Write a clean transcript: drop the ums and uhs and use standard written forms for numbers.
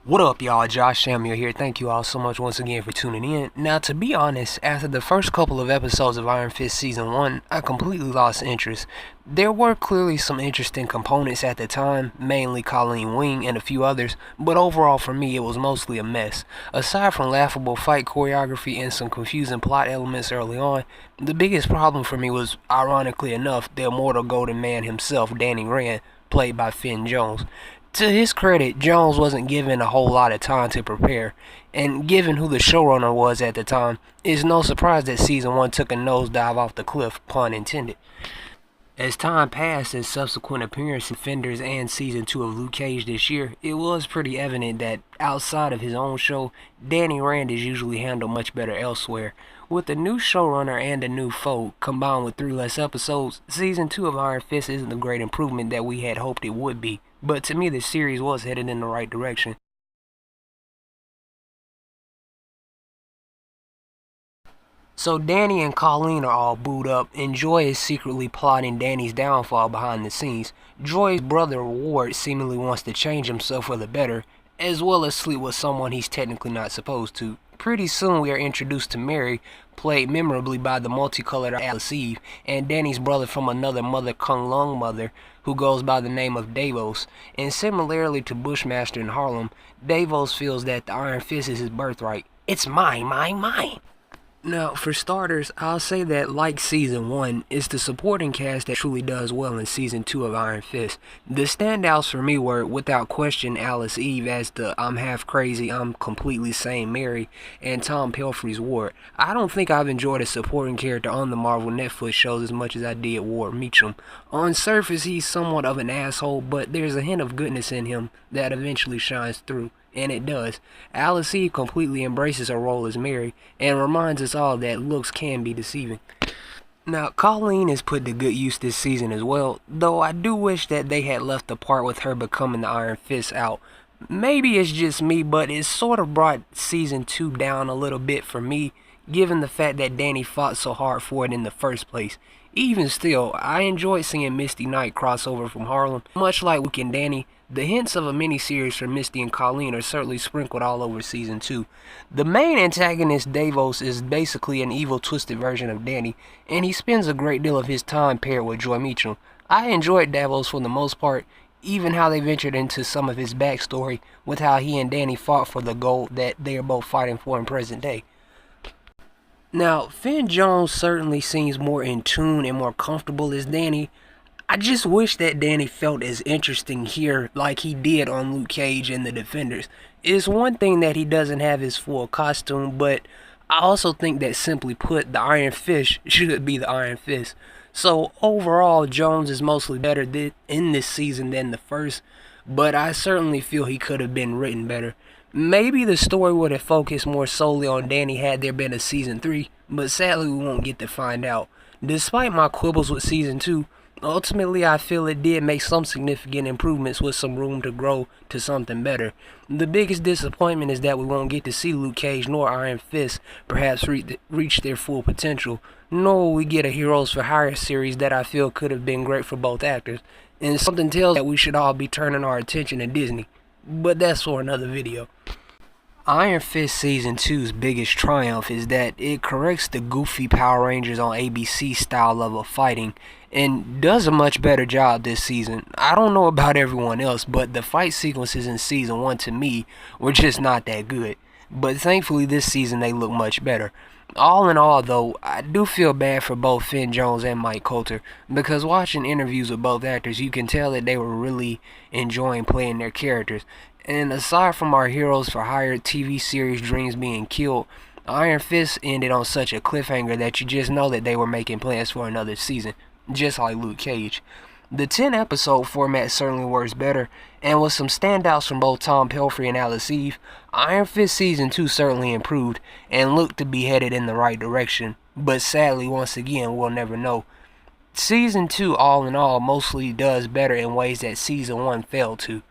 What up, y'all? Josh Samuel here. Thank you all so much once again for tuning in. Now, to be honest, after the first couple of episodes of Iron Fist Season 1, I completely lost interest. There were clearly some interesting components at the time, mainly Colleen Wing and a few others, but overall for me it was mostly a mess. Aside from laughable fight choreography and some confusing plot elements early on, the biggest problem for me was, ironically enough, the immortal Golden Man himself, Danny Rand, played by Finn Jones. To his credit, Jones wasn't given a whole lot of time to prepare, and given who the showrunner was at the time, it's no surprise that Season 1 took a nosedive off the cliff, pun intended. As time passed and subsequent appearances in Fenders and Season 2 of Luke Cage this year, it was pretty evident that, outside of his own show, Danny Rand is usually handled much better elsewhere. With a new showrunner and a new foe, combined with 3 less episodes, Season 2 of Iron Fist isn't the great improvement that we had hoped it would be, but to me the series was headed in the right direction. So Danny and Colleen are all booed up, and Joy is secretly plotting Danny's downfall behind the scenes. Joy's brother Ward seemingly wants to change himself for the better, as well as sleep with someone he's technically not supposed to. Pretty soon we are introduced to Mary, played memorably by the multicolored Alice Eve, and Danny's brother from another mother, Kung Lung mother, who goes by the name of Davos. And similarly to Bushmaster in Harlem, Davos feels that the Iron Fist is his birthright. It's mine, mine, mine. Now, for starters, I'll say that, like Season 1, it's the supporting cast that truly does well in Season 2 of Iron Fist. The standouts for me were, without question, Alice Eve as the I'm half crazy, I'm completely sane Mary, and Tom Pelphrey's Ward. I don't think I've enjoyed a supporting character on the Marvel Netflix shows as much as I did Ward Meacham. On surface, he's somewhat of an asshole, but there's a hint of goodness in him that eventually shines through. And it does. Alice Eve completely embraces her role as Mary and reminds us all that looks can be deceiving. Now, Colleen is put to good use this season as well, though I do wish that they had left the part with her becoming the Iron Fist out. Maybe it's just me, but it sort of brought Season 2 down a little bit for me, given the fact that Danny fought so hard for it in the first place. Even still, I enjoyed seeing Misty Knight crossover from Harlem. Much like Luke and Danny, the hints of a miniseries for Misty and Colleen are certainly sprinkled all over Season 2. The main antagonist, Davos, is basically an evil, twisted version of Danny, and he spends a great deal of his time paired with Joy Meacham. I enjoyed Davos for the most part, even how they ventured into some of his backstory with how he and Danny fought for the goal that they are both fighting for in present day. Now, Finn Jones certainly seems more in tune and more comfortable as Danny. I just wish that Danny felt as interesting here like he did on Luke Cage and the Defenders. It's one thing that he doesn't have his full costume, but I also think that, simply put, the Iron Fist should be the Iron Fist. So overall, Jones is mostly better in this season than the first, but I certainly feel he could have been written better. Maybe the story would have focused more solely on Danny had there been a Season 3, but sadly we won't get to find out. Despite my quibbles with Season 2, ultimately I feel it did make some significant improvements with some room to grow to something better. The biggest disappointment is that we won't get to see Luke Cage nor Iron Fist perhaps reach their full potential, nor will we get a Heroes for Hire series that I feel could have been great for both actors, and something tells that we should all be turning our attention to Disney. But that's for another video. Iron Fist Season 2's biggest triumph is that it corrects the goofy Power Rangers on ABC style level of fighting, and does a much better job this season. I don't know about everyone else, but the fight sequences in Season 1 to me were just not that good. But thankfully this season they look much better. All in all though, I do feel bad for both Finn Jones and Mike Colter, because watching interviews with both actors you can tell that they were really enjoying playing their characters. And aside from our Heroes for Hire TV series dreams being killed, Iron Fist ended on such a cliffhanger that you just know that they were making plans for another season, just like Luke Cage. The 10-episode format certainly works better, and with some standouts from both Tom Pelphrey and Alice Eve, Iron Fist Season 2 certainly improved and looked to be headed in the right direction, but sadly once again we'll never know. Season 2 all in all mostly does better in ways that Season 1 failed to.